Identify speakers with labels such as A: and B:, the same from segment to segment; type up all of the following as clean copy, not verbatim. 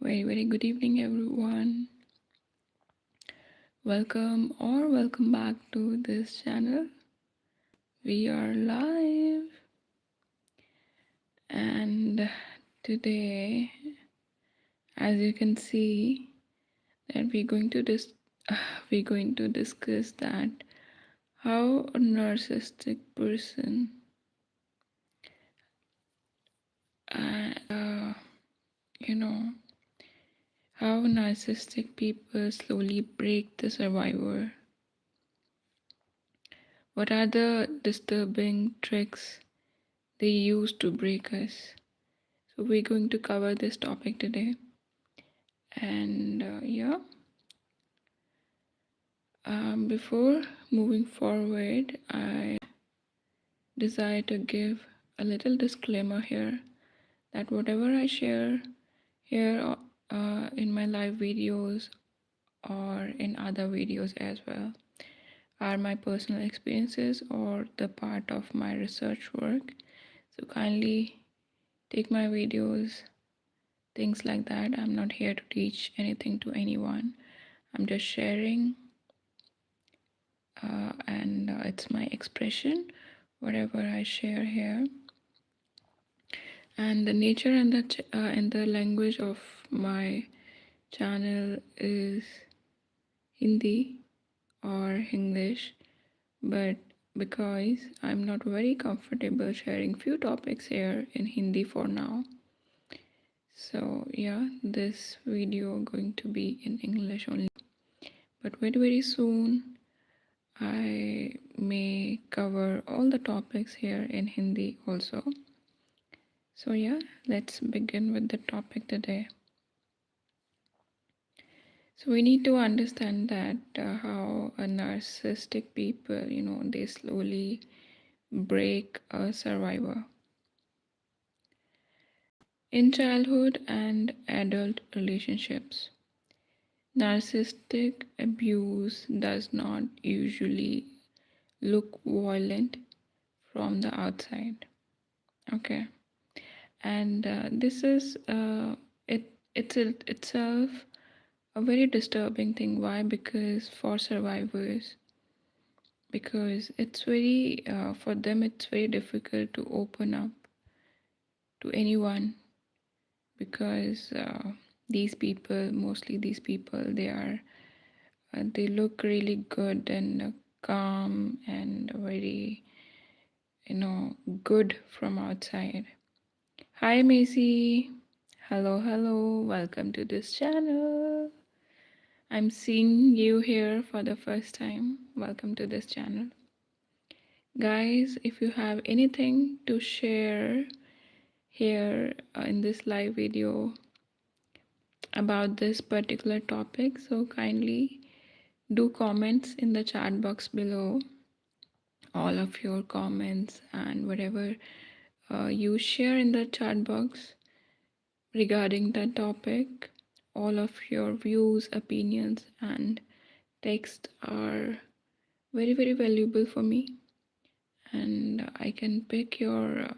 A: Very good evening, everyone. Welcome back to this channel. We are live, and today, as you can see, that we're going to discuss that how a narcissistic person, uh, you know, how narcissistic people slowly break the survivor. What are the disturbing tricks they use to break us? So we're going to cover this topic today. And before moving forward, I desire to give a little disclaimer here that whatever I share here in my live videos or in other videos as well are my personal experiences or the part of my research work. So kindly take my videos, things like that. I'm not here to teach anything to anyone. I'm just sharing, and it's my expression, whatever I share here. And the nature and the language of my channel is Hindi or English, but because I'm not very comfortable sharing few topics here in Hindi for now, so yeah, this video going to be in English only. But very soon I may cover all the topics here in Hindi also. So yeah, let's begin with the topic today. So we need to understand that how a narcissistic people, they slowly break a survivor. In childhood and adult relationships, narcissistic abuse does not usually look violent from the outside. Okay, and this is itself a very disturbing thing. Why? Because for survivors, because it's very for them it's very difficult to open up to anyone, because mostly these people, they look really good and calm and very good from outside. Hi Macy, hello, welcome to this channel. I'm seeing you here for the first time. Welcome to this channel. Guys, if you have anything to share here in this live video about this particular topic, so kindly do comments in the chat box below. All of your comments and whatever you share in the chat box regarding that topic, all of your views, opinions, and text are very valuable for me, and I can pick your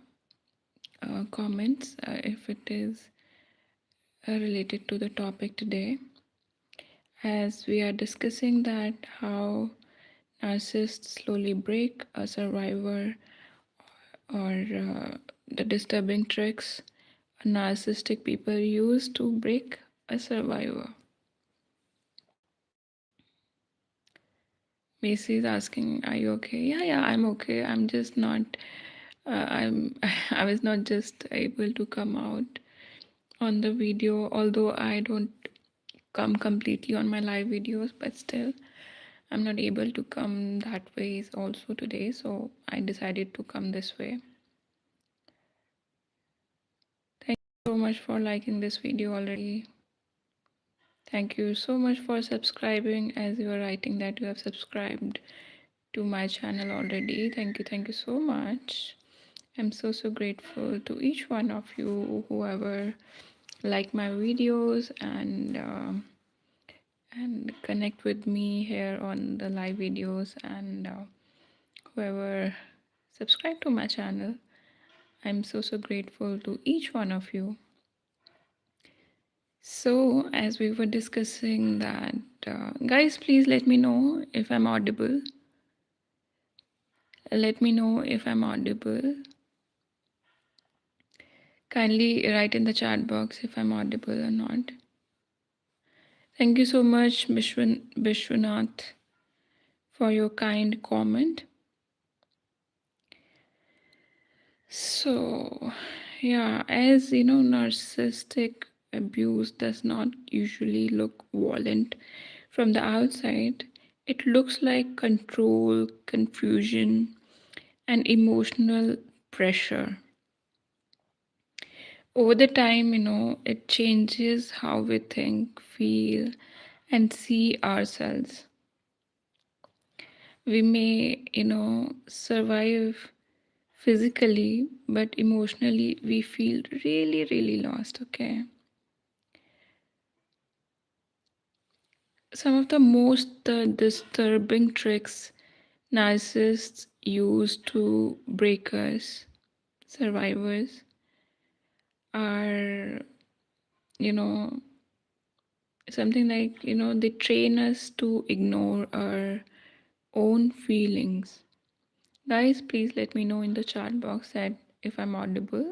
A: comments if it is related to the topic today, as we are discussing that how narcissists slowly break a survivor, or the disturbing tricks narcissistic people use to break a survivor. Macy is asking, "Are you okay?" Yeah, I'm okay. I'm just not. I was not just able to come out on the video, although I don't come completely on my live videos, but still, I'm not able to come that ways also today. So I decided to come this way. Thank you so much for liking this video already. Thank you so much for subscribing, as you are writing that you have subscribed to my channel already. Thank you so much. I'm so grateful to each one of you, whoever like my videos and connect with me here on the live videos, and whoever subscribe to my channel. I'm so grateful to each one of you. So, as we were discussing that, guys, please let me know if I'm audible. Let me know if I'm audible. Kindly write in the chat box if I'm audible or not. Thank you so much, Bishwanath, for your kind comment. So, yeah, as you know, narcissistic abuse does not usually look violent from the outside. It looks like control, confusion, and emotional pressure. Over the time, it changes how we think, feel, and see ourselves. We may, survive physically, but emotionally, we feel really, really lost, okay? Some of the most disturbing tricks narcissists use to break us, survivors, are, you know, something like, they train us to ignore our own feelings. Guys, please let me know in the chat box that if I'm audible,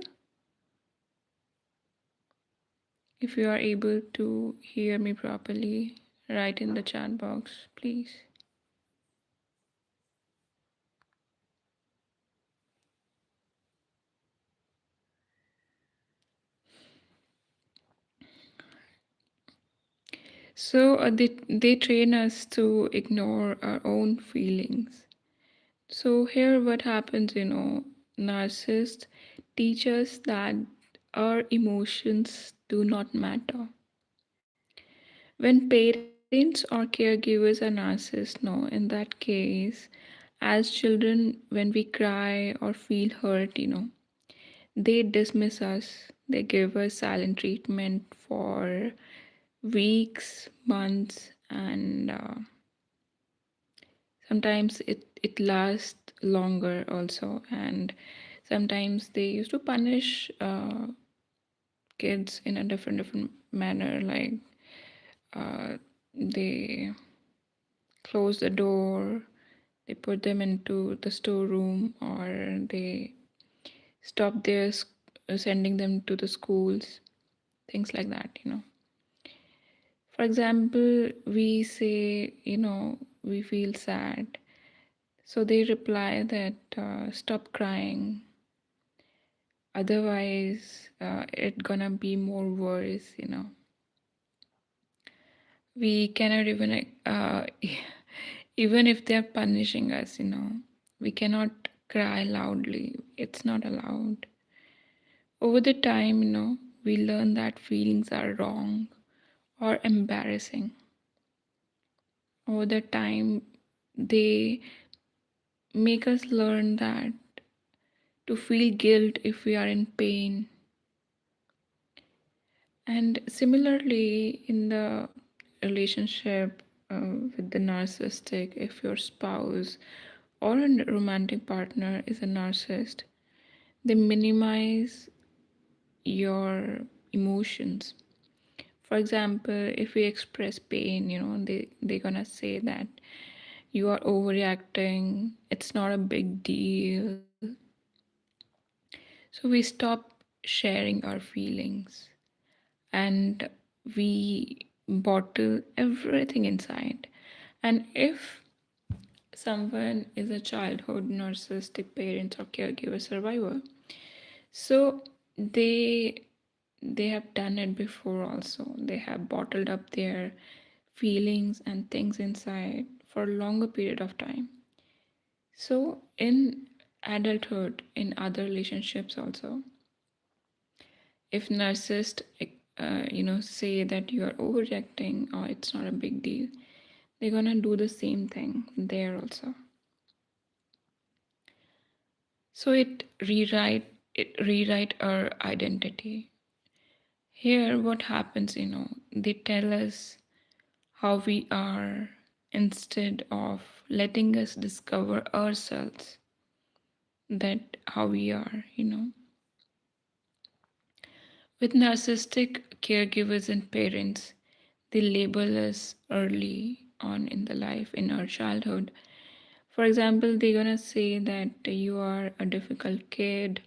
A: if you are able to hear me properly, write in the chat box, please. So they train us to ignore our own feelings. So here what happens, narcissists teach us that our emotions do not matter. When parents or caregivers are narcissists, no, in that case, as children, when we cry or feel hurt, they dismiss us. They give us silent treatment for weeks, months, and sometimes it lasts longer also. And sometimes they used to punish kids in a different manner, like they close the door, they put them into the storeroom, or they stop sending them to the schools, things like that. For example, we say, we feel sad, so they reply that stop crying, otherwise it gonna be more worse. We cannot even even if they're punishing us, we cannot cry loudly, it's not allowed. Over the time, we learn that feelings are wrong or embarrassing. Over the time, they make us learn that to feel guilt if we are in pain. And similarly, in the relationship with the narcissistic, if your spouse or a romantic partner is a narcissist, they minimize your emotions. For example, if we express pain, they're gonna say that you are overreacting, it's not a big deal. So we stop sharing our feelings and we bottle everything inside. And if someone is a childhood narcissistic parent or caregiver survivor, so they have done it before also. They have bottled up their feelings and things inside for a longer period of time. So in adulthood, in other relationships also, if narcissists say that you are overreacting or it's not a big deal, they're gonna do the same thing there also. So it rewrite our identity. Here what happens, they tell us how we are instead of letting us discover ourselves, that how we are. With narcissistic caregivers and parents, they label us early on in the life, in our childhood. For example, they're gonna say that you are a difficult kid,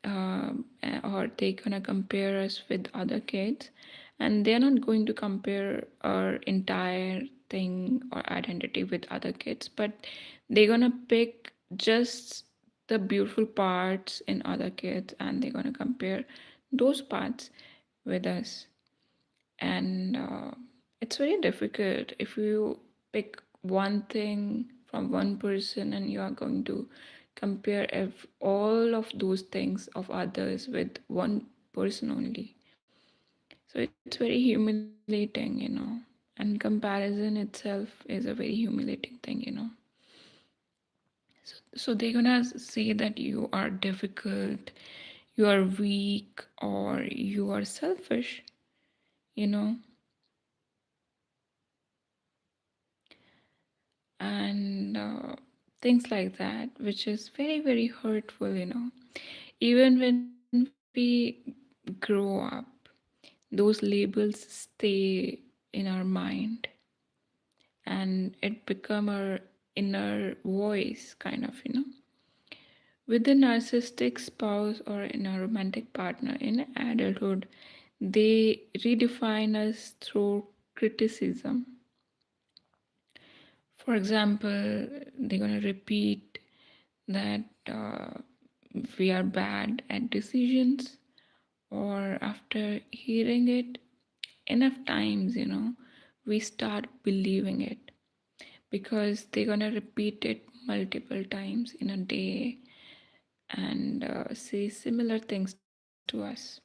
A: or they're gonna compare us with other kids, and they're not going to compare our entire thing or identity with other kids, but they're gonna pick just the beautiful parts in other kids and they're gonna compare those parts with us. And it's very difficult if you pick one thing from one person and you are going to compare all of those things of others with one person only. So it's very humiliating, and comparison itself is a very humiliating thing. So they're gonna say that you are difficult, you are weak, or you are selfish, you know and things like that, which is very, very hurtful. Even when we grow up, those labels stay in our mind and it become our inner voice, kind of. With a narcissistic spouse or in a romantic partner in adulthood, they redefine us through criticism. For example, they're going to repeat that we are bad at decisions, or after hearing it enough times, we start believing it because they're going to repeat it multiple times in a day and say similar things to us.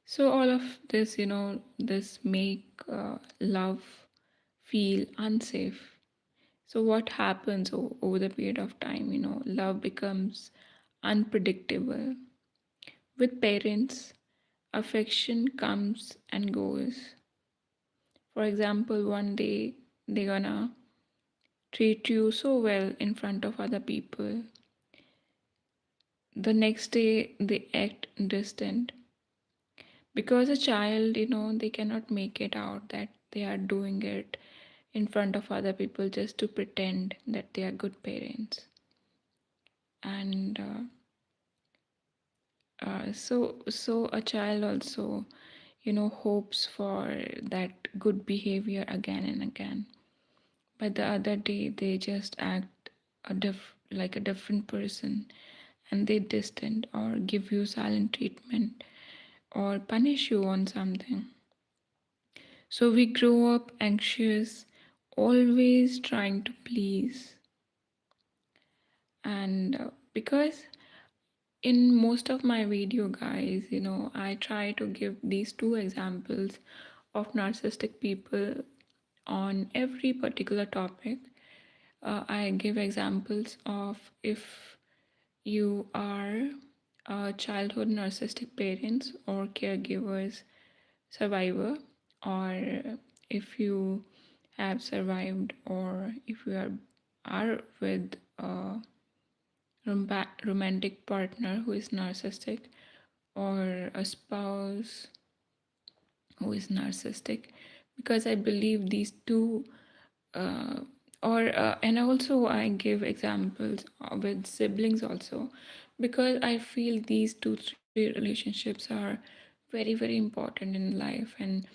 A: So all of this, this make love feel unsafe. So what happens over the period of time? Love becomes unpredictable. With parents, affection comes and goes. For example, one day they're gonna treat you so well in front of other people. The next day they act distant because a child, they cannot make it out that they are doing it in front of other people just to pretend that they are good parents. And so a child also, hopes for that good behavior again and again. But the other day they just act like a different person, and they distant or give you silent treatment or punish you on something. So we grow up anxious, always trying to please. And because in most of my video, guys, I try to give these two examples of narcissistic people on every particular topic. I give examples of if you are childhood narcissistic parents or caregivers survivor, or if you have survived, or if you are with a romantic partner who is narcissistic, or a spouse who is narcissistic, because I believe these two uh, or and also I give examples with siblings also, because I feel these two three relationships are very, very important in life. And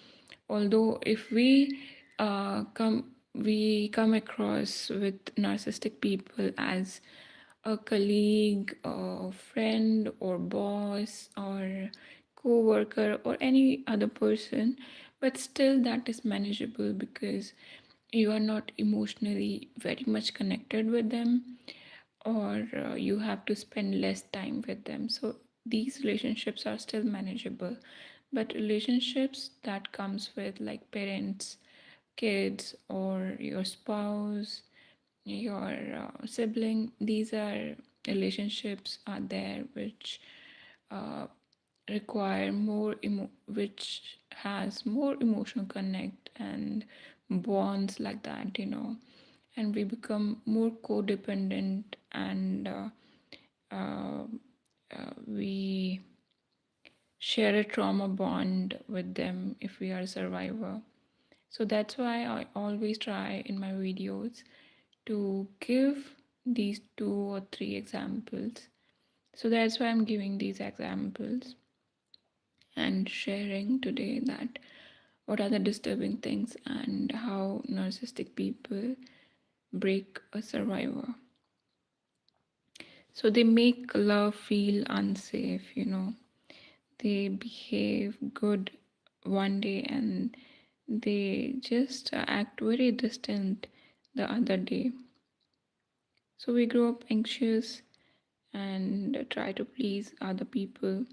A: although if we come across with narcissistic people as a colleague or friend or boss or co-worker or any other person, but still that is manageable because you are not emotionally very much connected with them, or you have to spend less time with them. So these relationships are still manageable. But relationships that comes with like parents, kids, or your spouse, your sibling, these are relationships are there which uh, require which has more emotional connect and bonds like that. And we become more codependent and we share a trauma bond with them if we are a survivor. So that's why I always try in my videos to give these 2 or 3 examples. So that's why I'm giving these examples and sharing today that what are the disturbing things and how narcissistic people break a survivor. So they make love feel unsafe, they behave good one day and they just act very distant the other day. So we grow up anxious and try to please other people.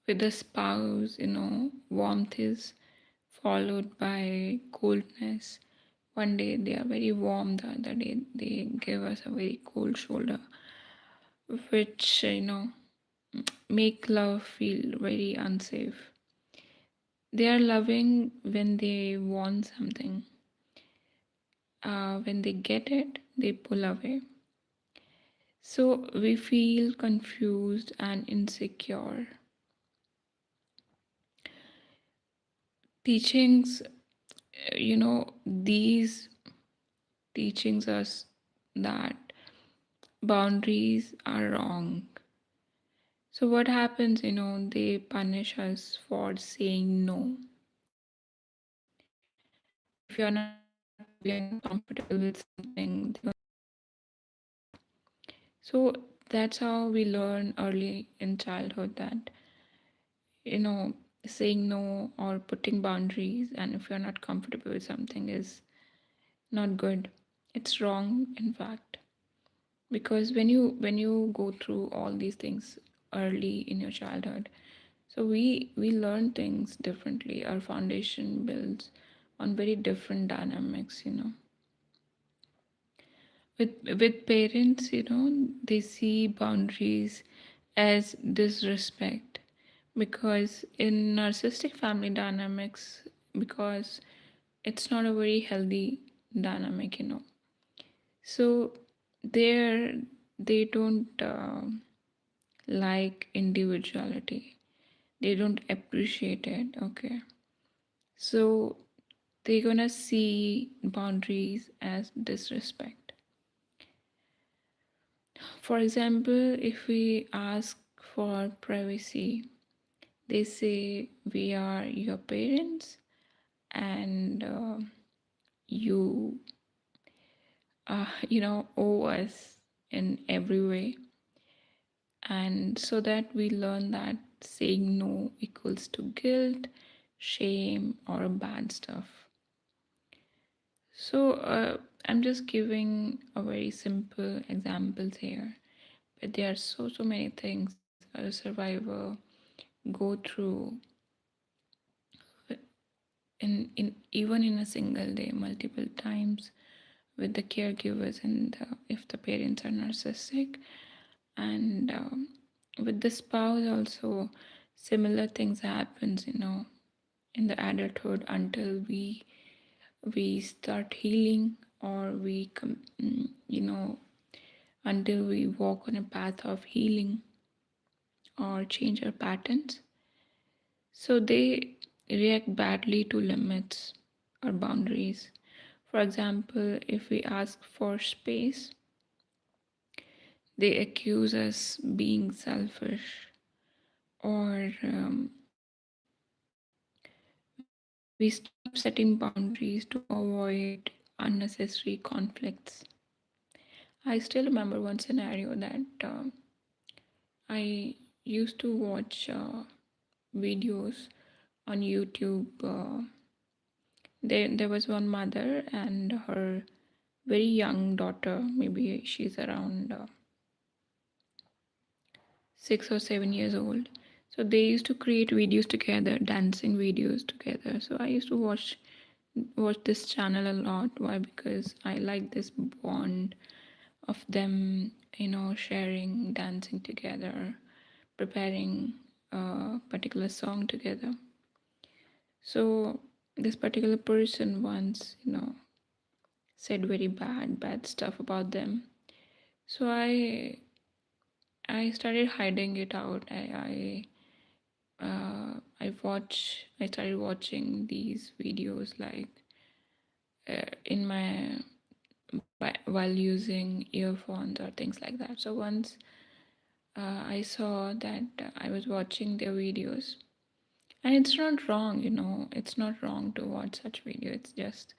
A: With a spouse, warmth is followed by coldness. One day they are very warm, the other day they give us a very cold shoulder, which, make love feel very unsafe. They are loving when they want something. When they get it, they pull away. So we feel confused and insecure. Teachings, these teachings us that boundaries are wrong. So what happens, they punish us for saying no. If you're not comfortable with something, they're gonna say no. So that's how we learn early in childhood that, you know, saying no or putting boundaries, and if you're not comfortable with something, is not good. It's wrong, in fact, because when you go through all these things early in your childhood, so we learn things differently. Our foundation builds on very different dynamics. With parents, they see boundaries as disrespect, because in narcissistic family dynamics, because it's not a very healthy dynamic. So there they don't like individuality, they don't appreciate it. Okay, so they're gonna see boundaries as disrespect. For example, if we ask for privacy, they say we are your parents and you owe us in every way. And so that we learn that saying no equals to guilt, shame, or bad stuff. So I'm just giving a very simple examples here, but there are so many things a survivor go through in even in a single day, multiple times, with the caregivers, and if the parents are narcissistic, and with the spouse also, similar things happens, in the adulthood, until we start healing, or until we walk on a path of healing or change our patterns. So they react badly to limits or boundaries. For example, if we ask for space, they accuse us being selfish, or we stop setting boundaries to avoid unnecessary conflicts. I still remember one scenario that I used to watch videos on YouTube. There was one mother and her very young daughter, maybe she's around 6 or 7 years old. So they used to create videos together, dancing videos together. So I used to watch this channel a lot. Why? Because I like this bond of them, sharing, dancing together, preparing a particular song together. So this particular person once, said very bad stuff about them. So I started hiding it out. I started watching these videos like in my while using earphones or things like that. So once I saw that I was watching their videos, and it's not wrong, it's not wrong to watch such video. It's just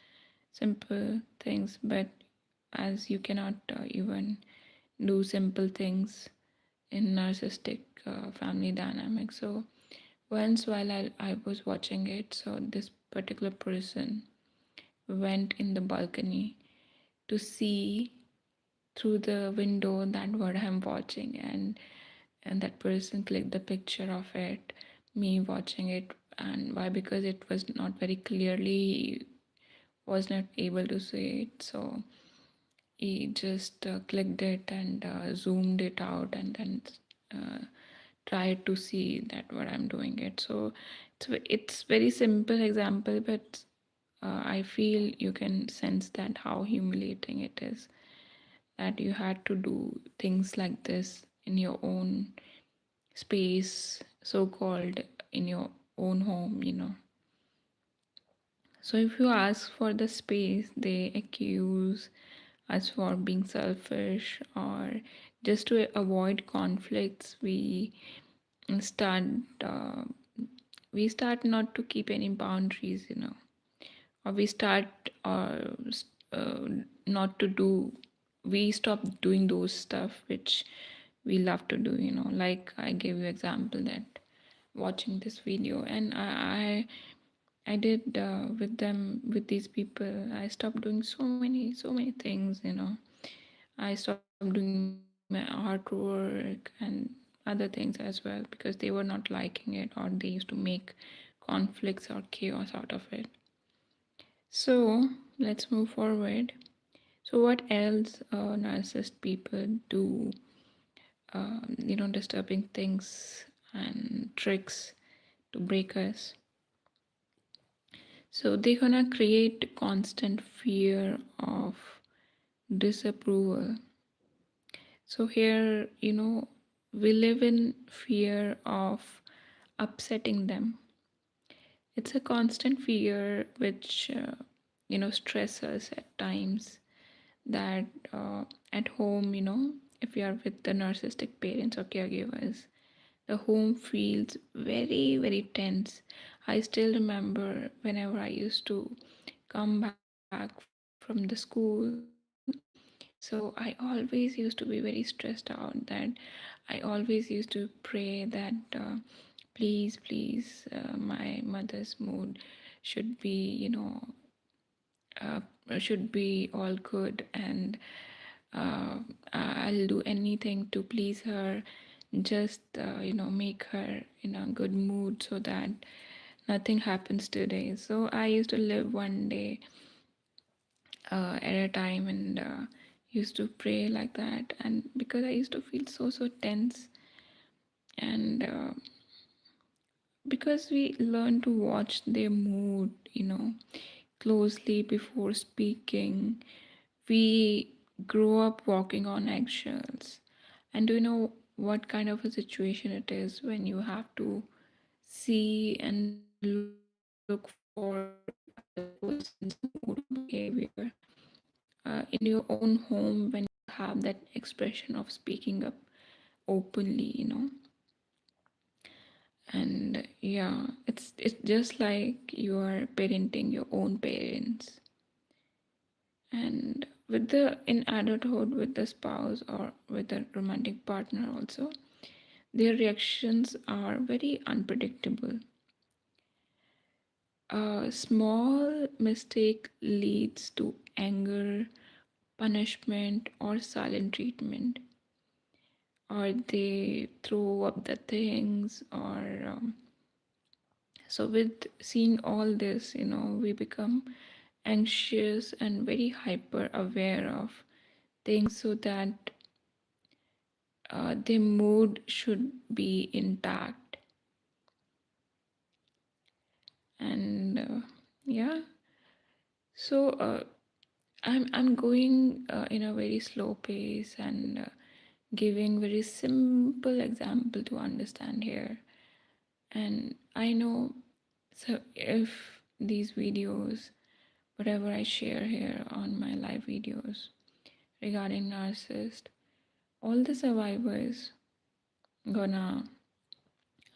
A: simple things, but as you cannot even do simple things in narcissistic family dynamics. So once while I was watching it, so this particular person went in the balcony to see through the window that what I'm watching, and that person clicked the picture of it, me watching it. And why? Because it was not very clearly, was not able to see it. So he just clicked it and zoomed it out, and then uh, tried to see that what I'm doing it. So it's very simple example, but I feel you can sense that how humiliating it is, that you had to do things like this in your own space, so called in your own home. So if you ask for the space, they accuse us for being selfish, or just to avoid conflicts, start uh, we start not to keep any boundaries, or we start uh, not to do, we stop doing those stuff which we love to do, like I gave you example that watching this video, and I did with them, with these people. I stopped doing so many things. I stopped doing my artwork and other things as well, because they were not liking it, or they used to make conflicts or chaos out of it. So let's move forward. So what else narcissist people do? Disturbing things and tricks to break us. So they're gonna create constant fear of disapproval. So here, we live in fear of upsetting them. It's a constant fear which stresses at times, that at home, if you are with the narcissistic parents or caregivers, the home feels very, very tense. I still remember whenever I used to come back from the school. So I always used to be very stressed out, that I always used to pray that please, my mother's mood should uh, should be all good, and uh, I'll do anything to please her, just make her in a good mood so that nothing happens today. So I used to live one day at a time, and used to pray like that, and because I used to feel so tense, and because we learn to watch their mood closely before speaking, we grow up walking on eggshells. And do you know what kind of a situation it is when you have to see and look for the other person's mood or behavior in your own home, when you have that expression of speaking up openly. And yeah, it's just like you are parenting your own parents. And with the in adulthood, with the spouse or with a romantic partner also, their reactions are very unpredictable. A small mistake leads to anger, punishment, or silent treatment, or they throw up the things, or so with seeing all this, we become anxious and very hyper aware of things, so that their mood should be intact. And yeah, so I'm going in a very slow pace, and giving very simple example to understand here. And I know, so if these videos, whatever I share here on my live videos regarding narcissist, all the survivors gonna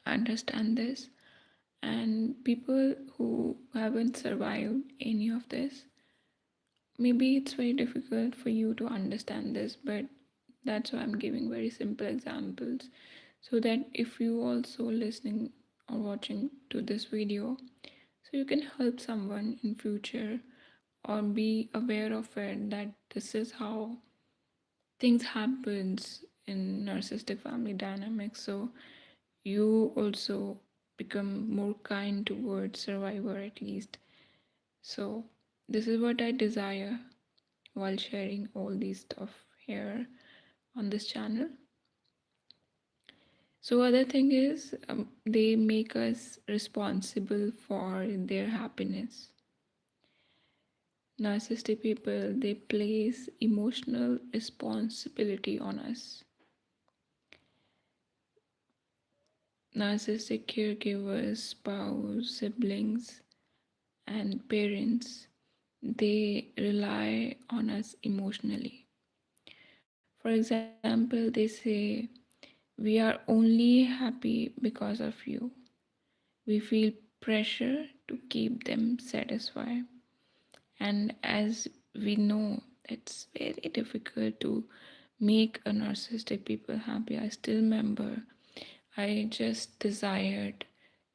A: understand this, and people who haven't survived any of this, maybe it's very difficult for you to understand this, but that's why I'm giving very simple examples, so that if you also listening or watching to this video, so you can help someone in future or be aware of it, that this is how things happens in narcissistic family dynamics, so you also become more kind towards survivor at least. So this is what I desire while sharing all these stuff here on this channel. So other thing is, they make us responsible for their happiness. Narcissistic people, they place emotional responsibility on us. Narcissistic caregivers, spouse, siblings, and parents, they rely on us emotionally. For example, they say, we are only happy because of you. We feel pressure to keep them satisfied. And as we know, it's very difficult to make a narcissistic people happy. I still remember, I just desired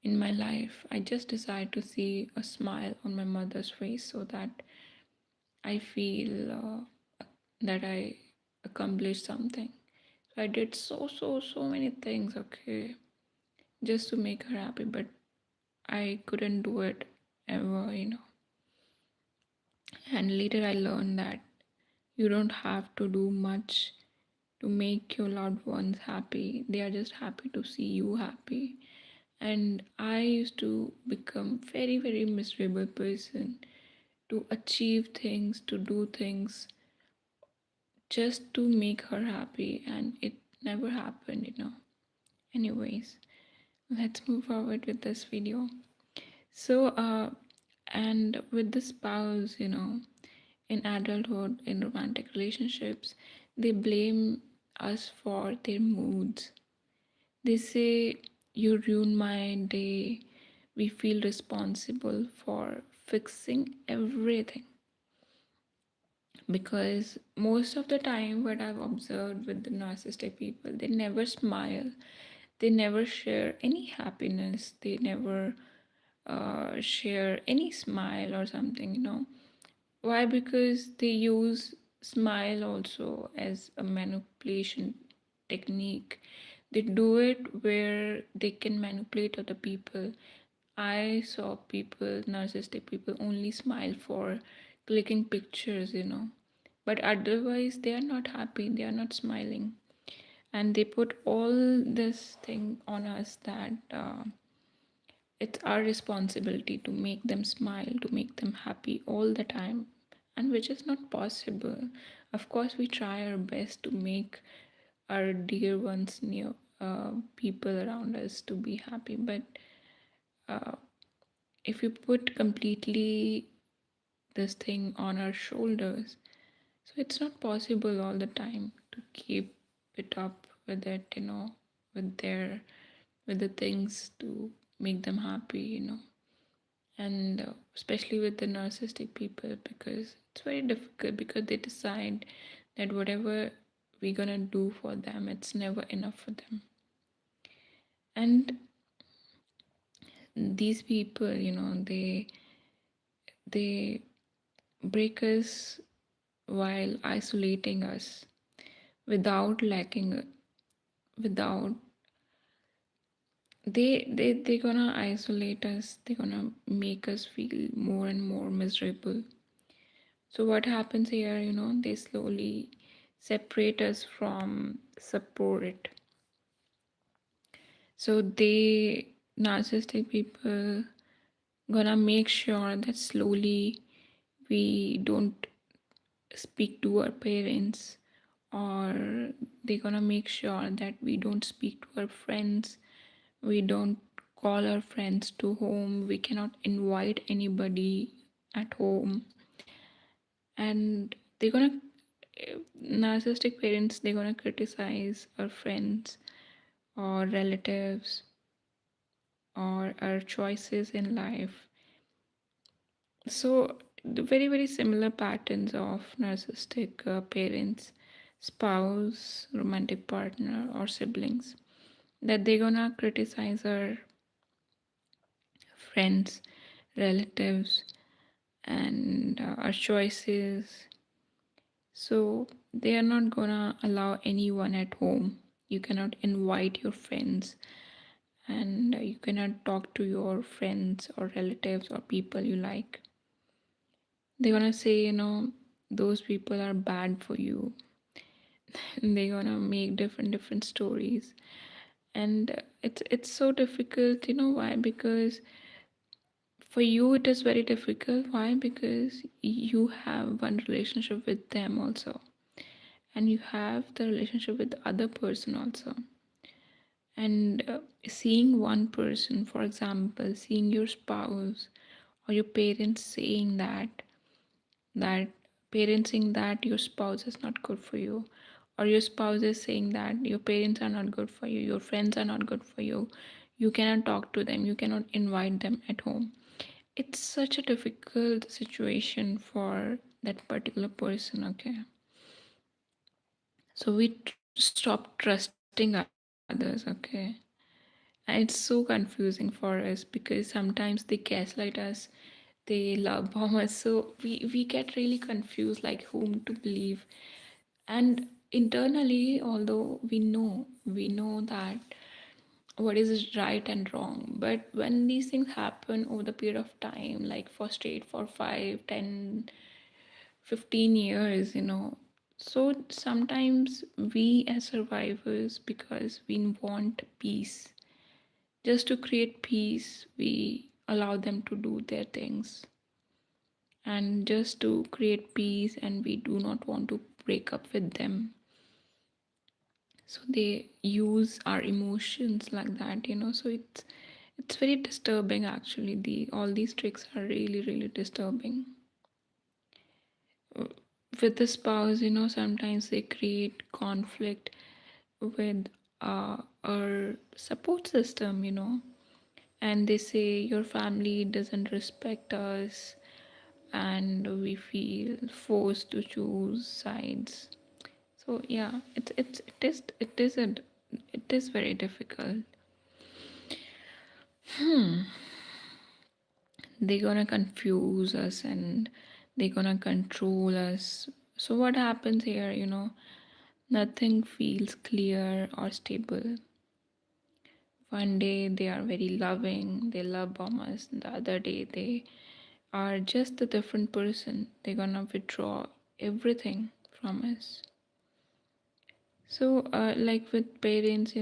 A: in my life, I just desired to see a smile on my mother's face, so that I feel that I accomplished something. So I did so many things, okay, just to make her happy, but I couldn't do it ever. And later I learned that you don't have to do much to make your loved ones happy. They are just happy to see you happy. And I used to become very miserable person to achieve things, to do things just to make her happy, and it never happened. Anyways, let's move forward with this video. So and with the spouse, in adulthood, in romantic relationships, they blame us for their moods. They say, you ruin my day. We feel responsible for fixing everything. Because most of the time, what I've observed with the narcissistic people, they never smile, they never share any happiness, they never share any smile or something. Why? Because they use smile also as a manipulation technique. They do it where they can manipulate other people. I saw people, narcissistic people, only smile for clicking pictures. But otherwise, they are not happy, they are not smiling. And they put all this thing on us that it's our responsibility to make them smile, to make them happy all the time, and which is not possible. Of course, we try our best to make our dear ones near people around us to be happy, but uh, if you put completely this thing on our shoulders, so it's not possible all the time to keep it up with it, with their with the things to make them happy. And especially with the narcissistic people, because it's very difficult, because they decide that whatever we're gonna do for them, it's never enough for them. And these people, they break us while isolating us, without lacking, without they gonna isolate us, they're gonna make us feel more and more miserable. So what happens here, they slowly separate us from support. So they, narcissistic people, gonna make sure that slowly we don't speak to our parents, or they're gonna make sure that we don't speak to our friends, we don't call our friends to home, we cannot invite anybody at home. And they're gonna narcissistic parents, they're gonna criticize our friends or relatives or our choices in life. So the very very similar patterns of narcissistic parents, spouse, romantic partner, or siblings, that they're gonna criticize our friends, relatives, and our choices. So they are not gonna allow anyone at home. You cannot invite your friends, and you cannot talk to your friends or relatives or people you like. They're gonna say, those people are bad for you. And they're gonna make different stories. And it's so difficult. You know why? Because for you it is very difficult. Why? Because you have one relationship with them also, and you have the relationship with the other person also. And seeing one person, for example, seeing your spouse or your parents saying that parents saying that your spouse is not good for you, or your spouse is saying that your parents are not good for you, your friends are not good for you, you cannot talk to them, you cannot invite them at home. It's such a difficult situation for that particular person. Okay, so we stop trusting others. Okay, and it's so confusing for us because sometimes they gaslight us, they love bomb us, so we get really confused like whom to believe. And internally, although we know that what is right and wrong, but when these things happen over the period of time, like for straight for 5, 10, 15 years, so sometimes we as survivors, because we want peace, just to create peace, we allow them to do their things, and just to create peace, and we do not want to break up with them. So they use our emotions like that, so it's very disturbing actually. All these tricks are really really disturbing. With the spouse, sometimes they create conflict with our support system, and they say your family doesn't respect us, and we feel forced to choose sides. So yeah, it is very difficult. They're gonna confuse us, and they're gonna control us. So what happens here, nothing feels clear or stable. One day they are very loving, they love bomb us, and the other day they are just a different person. They're gonna withdraw everything from us. So like with parents,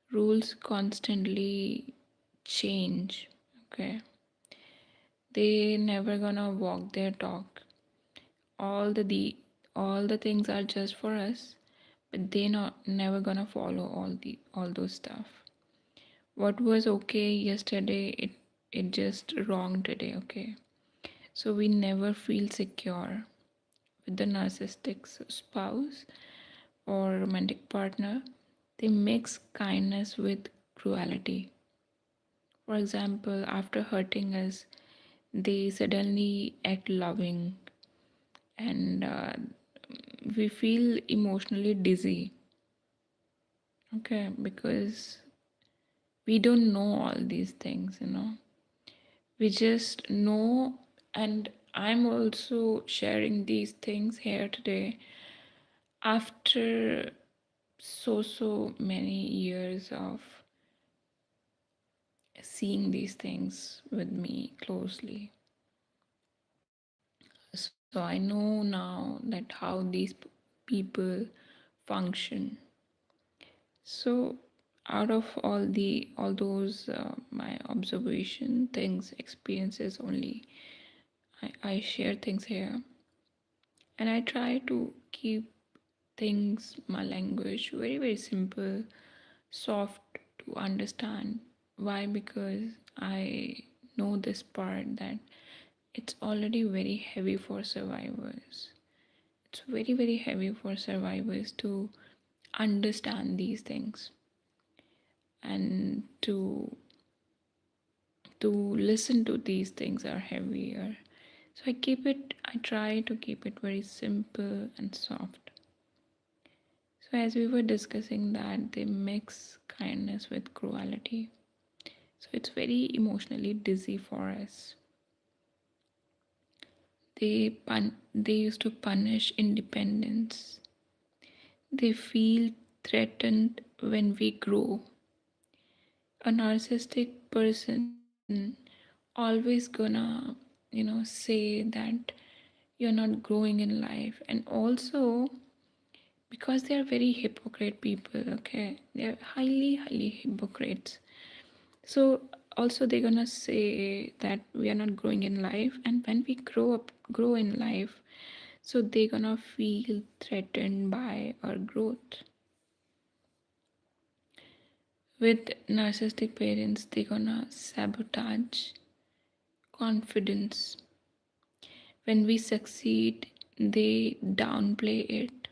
A: rules constantly change. Okay, they never gonna walk their talk. All the things are just for us, but they not never gonna follow all those stuff. What was okay yesterday, it just wrong today. Okay, so we never feel secure with the narcissistic spouse or romantic partner. They mix kindness with cruelty. For example, after hurting us, they suddenly act loving, and we feel emotionally dizzy. Okay, because we don't know all these things, we just know. And I'm also sharing these things here today after so many years of seeing these things with me closely. So I know now that how these people function. So out of all those my observation things, experiences only, I share things here. And I try to keep things, my language, very, very simple, soft to understand. Why? Because I know this part that it's already very heavy for survivors. It's very, very heavy for survivors to understand these things and to listen to these things are heavier. So I try to keep it very simple and soft. So as we were discussing that they mix kindness with cruelty. So it's very emotionally dizzy for us. They used to punish independence. They feel threatened when we grow. A narcissistic person always gonna, say that you're not growing in life. And also because they are very hypocrite people, okay? They're highly hypocrites. So also they're gonna say that we are not growing in life, and when we grow in life, so they're gonna feel threatened by our growth. With narcissistic parents, they're gonna sabotage confidence. When we succeed, they downplay it.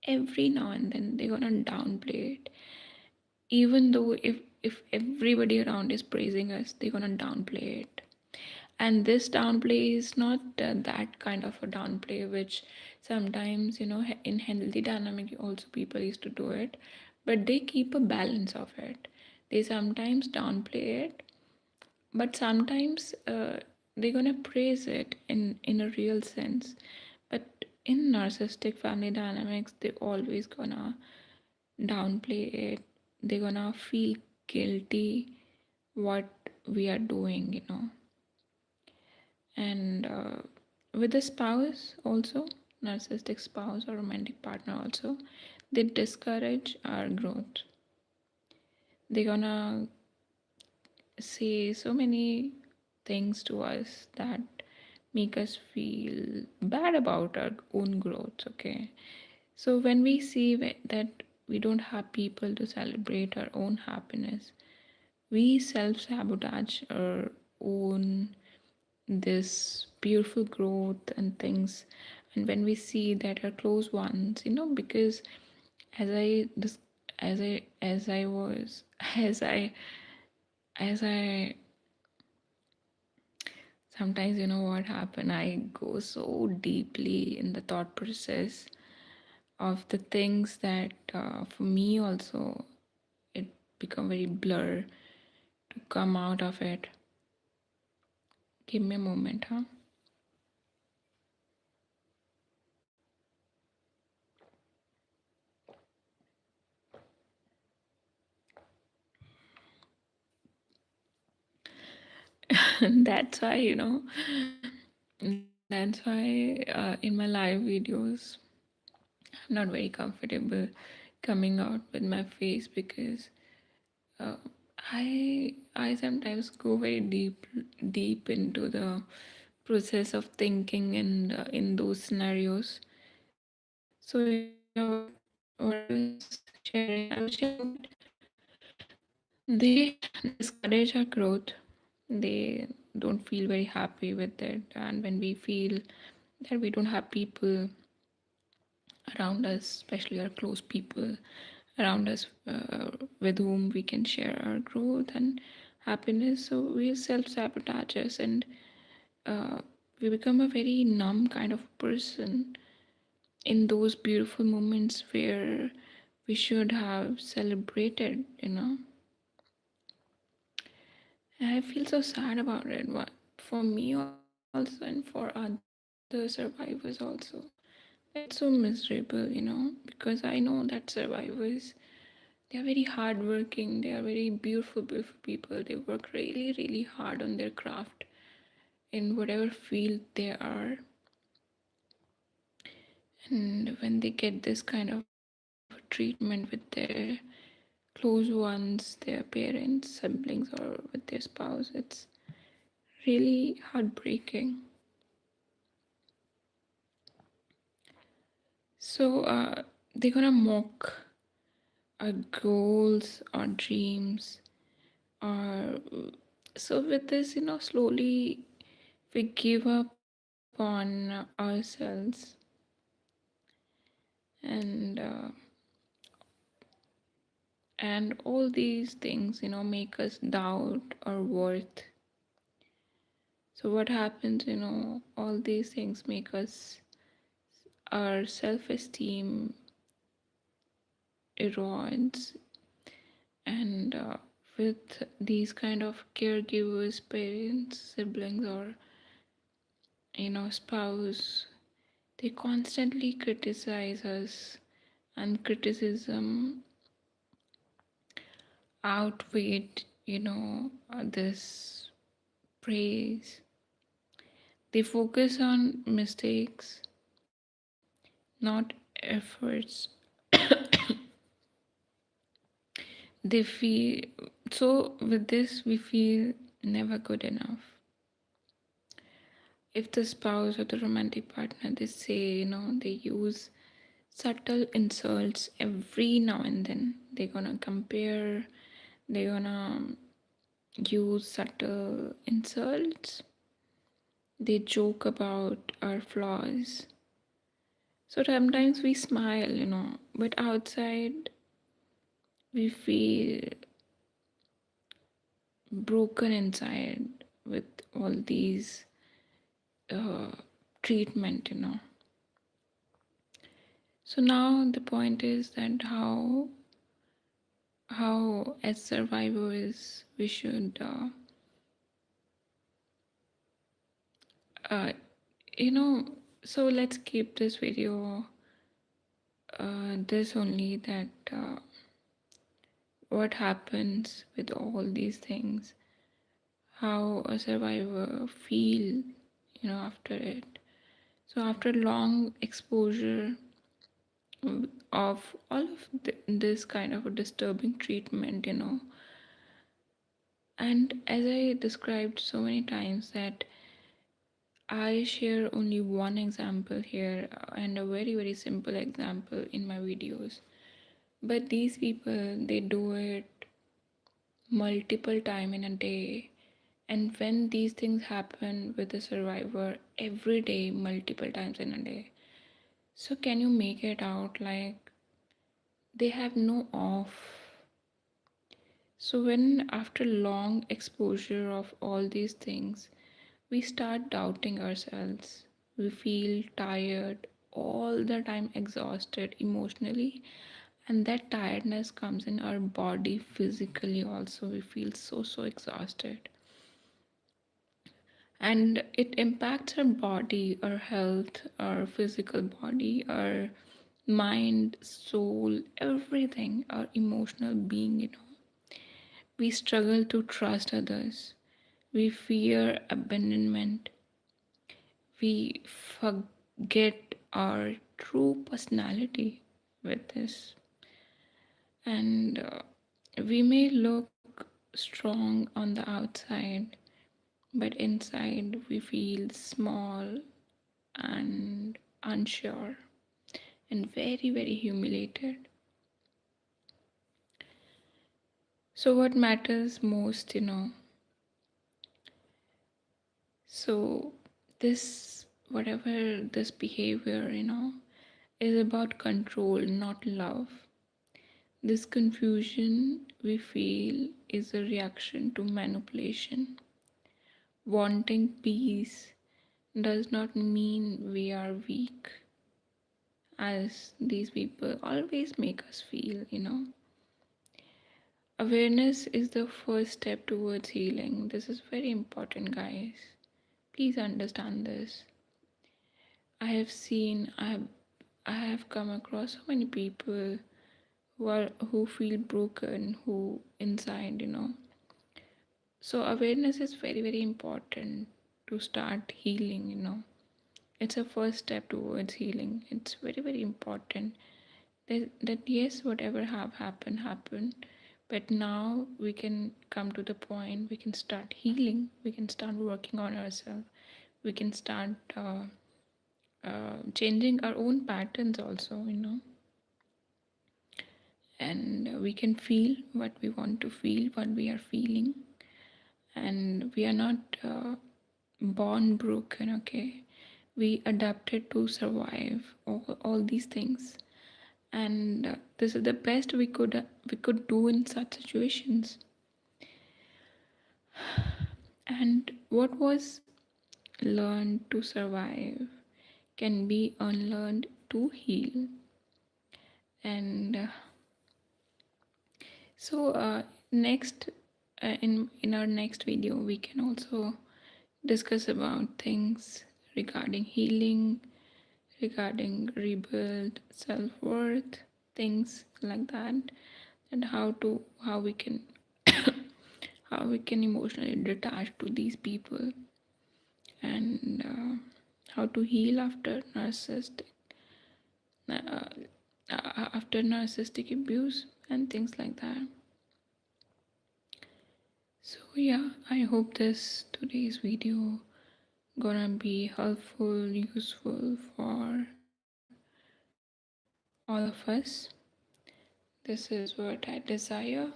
A: Every now and then they're gonna downplay it. Even though if everybody around is praising us, they're gonna downplay it. And this downplay is not that kind of a downplay which sometimes, in healthy dynamic also people used to do it, but they keep a balance of it. They sometimes downplay it, but sometimes they're gonna praise it in a real sense. But in narcissistic family dynamics, they always gonna downplay it. They're gonna feel guilty what we are doing, and with the spouse also, narcissistic spouse or romantic partner also, they discourage our growth. They're gonna say so many things to us that make us feel bad about our own growth, okay? So when we see that we don't have people to celebrate our own happiness, we self-sabotage our own this beautiful growth and things. And when we see that our close ones, because as I this as I was as I sometimes, what happened, I go so deeply in the thought process of the things that for me also it become very blur to come out of it. Give me a moment, huh? That's why, that's why in my live videos I'm not very comfortable coming out with my face, because uh, I sometimes go very deep into the process of thinking and in those scenarios. So what I was sharing, I was sharing that they discourage our growth. They don't feel very happy with it, and when we feel that we don't have people around us, especially our close people around us, with whom we can share our growth and happiness, so we self-sabotage us, and uh, we become a very numb kind of person in those beautiful moments where we should have celebrated, And I feel so sad about it. For me also, and for other survivors also. It's so miserable, because I know that survivors, they are very hardworking. They are very beautiful, beautiful people. They work really, really hard on their craft in whatever field they are. And when they get this kind of treatment with their close ones, their parents, siblings, or with their spouse, it's really heartbreaking. So they're gonna mock our goals, our dreams, or so with this, slowly we give up on ourselves, and all these things, make us doubt our worth. So what happens, all these things make us, our self-esteem erodes, and with these kind of caregivers, parents, siblings, or spouse, they constantly criticize us, and criticism outweighed, this praise. They focus on mistakes, not efforts. They feel, so with this we feel never good enough. If the spouse or the romantic partner, they say, they use subtle insults every now and then. They're gonna compare, they're gonna use subtle insults, they joke about our flaws. So sometimes we smile, but outside we feel broken inside with all these uh, treatment. So now the point is that how as survivors we should uh, you know so let's keep this video this only, that what happens with all these things, how a survivor feel, after it. So after long exposure of all of this kind of a disturbing treatment, and as I described so many times, that I share only one example here, and a very very simple example in my videos, but these people, they do it multiple time in a day. And when these things happen with a survivor every day, multiple times in a day, so can you make it out like they have no off? So when after long exposure of all these things, we start doubting ourselves, we feel tired all the time, exhausted emotionally, and that tiredness comes in our body physically also. We feel so exhausted, and it impacts our body, our health, our physical body, our mind, soul, everything, our emotional being. We struggle to trust others, we fear abandonment, we forget our true personality with this, and we may look strong on the outside, but inside we feel small and unsure and very, very humiliated. So, what matters most, So, this, whatever this behavior, is about control, not love. This confusion we feel is a reaction to manipulation. Wanting peace does not mean we are weak, as these people always make us feel. Awareness is the first step towards healing. This is very important, guys. Please understand this. I have come across so many people who feel broken, who inside. So awareness is very very important to start healing. It's a first step towards healing. It's very very important that yes, whatever have happened, but now we can come to the point, we can start healing, we can start working on ourselves, we can start changing our own patterns also, and we can feel what we want to feel, what we are feeling, and we are not born broken. Okay, we adapted to survive all these things, and this is the best we could do in such situations. And what was learned to survive can be unlearned to heal. And so next in our next video we can also discuss about things regarding healing, regarding rebuild self-worth, things like that, and how we can how we can emotionally detach to these people, and how to heal uh, after narcissistic abuse and things like that. So yeah, I hope this today's video gonna be helpful, useful for all of us. This is what I desire.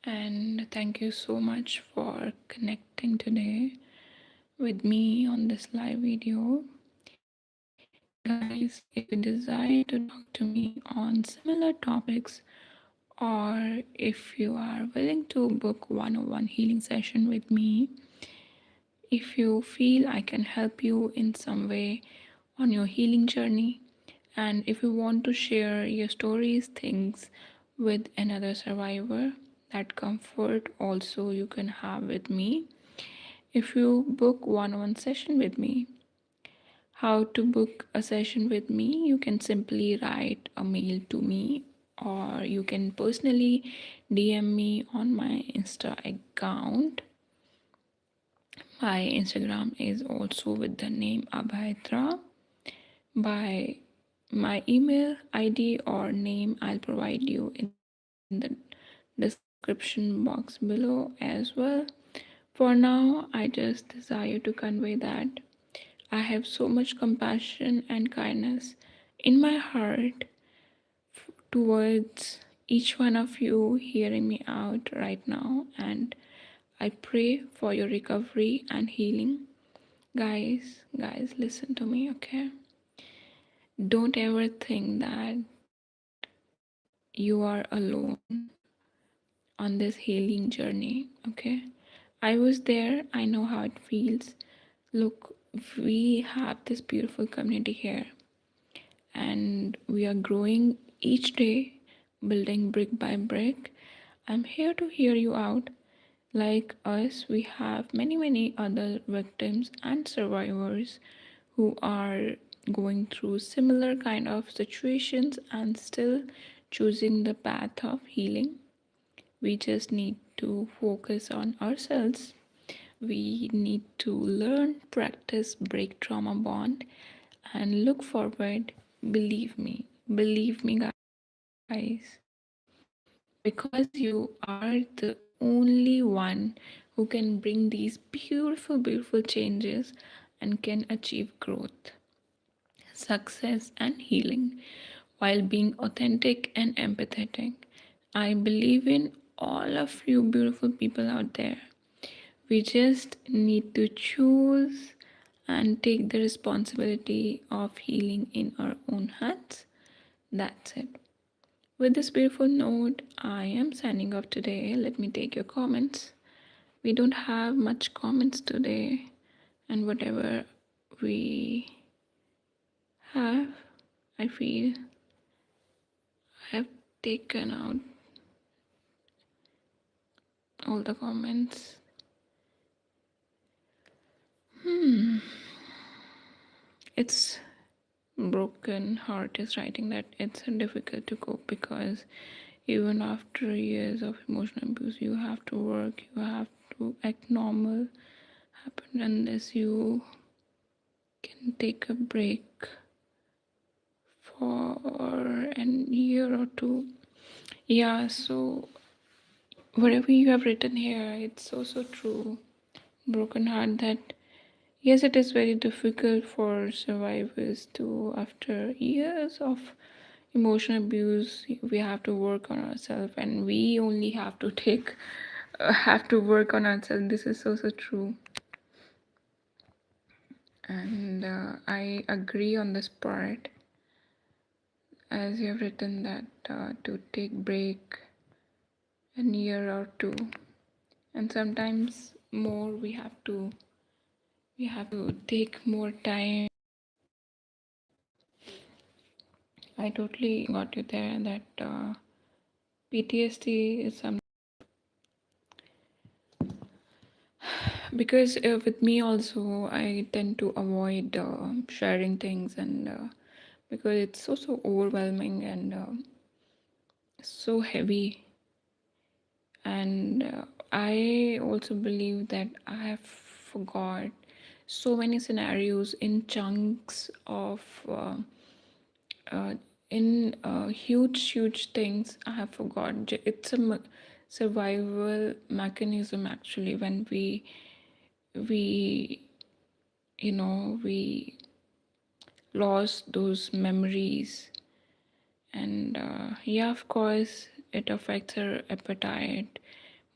A: And thank you so much for connecting today with me on this live video. Guys, if you desire to talk to me on similar topics, or if you are willing to book one-on-one healing session with me, if you feel I can help you in some way on your healing journey, and if you want to share your stories, things with another survivor, that comfort also you can have with me. If you book one-on-one session with me, how to book a session with me, you can simply write a mail to me, or you can personally DM me on my Insta account. My Instagram is also with the name AbhayaTra. By my email ID or name, I'll provide you in the description box below as well. For now, I just desire to convey that I have so much compassion and kindness in my heart towards each one of you hearing me out right now, and I pray for your recovery and healing. Guys, listen to me, okay? Don't ever think that you are alone on this healing journey, okay? I was there, I know how it feels. Look, we have this beautiful community here, and we are growing each day, building brick by brick. I'm here to hear you out. Like us, we have many other victims and survivors who are going through similar kind of situations and still choosing the path of healing. We just need to focus on ourselves. We need to learn, practice, break trauma bond, and look forward. Believe me, guys, because you are the only one who can bring these beautiful changes and can achieve growth, success, and healing while being authentic and empathetic. I believe in all of you beautiful people out there. We just need to choose and take the responsibility of healing in our own hands. That's it. With this beautiful note, I am signing off today. Let me take your comments. We don't have much comments today, and whatever we have, I feel I have taken out all the comments. It's broken heart is writing that it's difficult to cope because even after years of emotional abuse, you have to work, you have to act normal, happen unless you can take a break for an year or two. Yeah, so whatever you have written here, it's so true. Broken heart that Yes, it is very difficult for survivors to, after years of emotional abuse, we have to work on ourselves, and we only have to have to work on ourselves. This is so true. And I agree on this part, as you have written that to take break a year or two, and sometimes more, we have to take more time. I totally got you there that PTSD is something, because with me also I tend to avoid sharing things, and because it's so overwhelming and so heavy. And I also believe that I have forgot so many scenarios in chunks of uh, in huge things I have forgotten. It's a survival mechanism actually, when we we lost those memories. And yeah, of course it affects our appetite,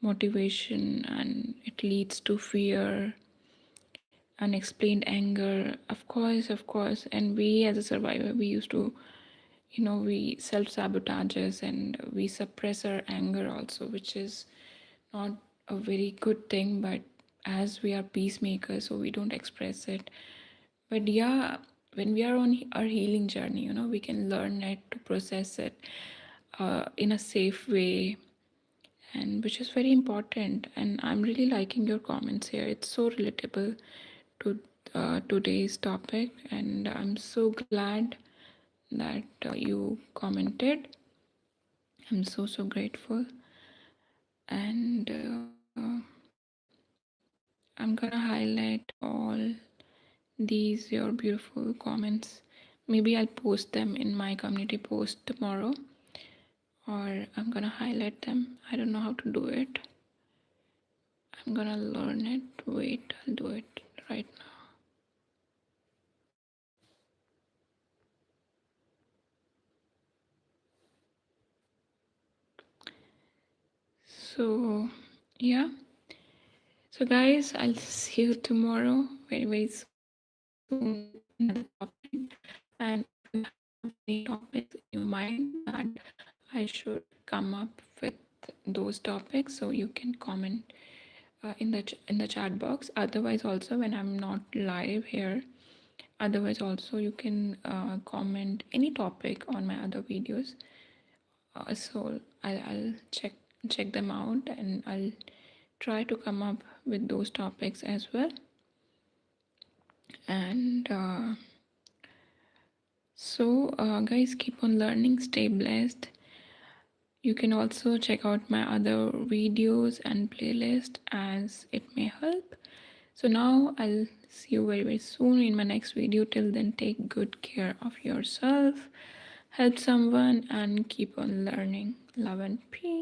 A: motivation, and it leads to fear, unexplained anger, of course. And we as a survivor, we used to, we self sabotages, and we suppress our anger also, which is not a very good thing. But as we are peacemakers, so we don't express it. But yeah, when we are on our healing journey, we can learn it, to process it in a safe way, and which is very important. And I'm really liking your comments here. It's so relatable to today's topic, and I'm so glad that you commented. I'm so grateful. And I'm gonna highlight all these your beautiful comments. Maybe I'll post them in my community post tomorrow, or I'm gonna highlight them. I don't know how to do it. I'm gonna learn it. Wait, I'll do it right now. So, yeah. So, guys, I'll see you tomorrow very soon with another topic. And if you have any topics in your mind that I should come up with those topics, so you can comment in the chat box. Otherwise, also when I'm not live here, otherwise also you can comment any topic on my other videos. So I'll check them out, and I'll try to come up with those topics as well. And guys, keep on learning, stay blessed. You can also check out my other videos and playlist, as it may help. So now I'll see you very soon in my next video. Till then, take good care of yourself, help someone, and keep on learning. Love and peace.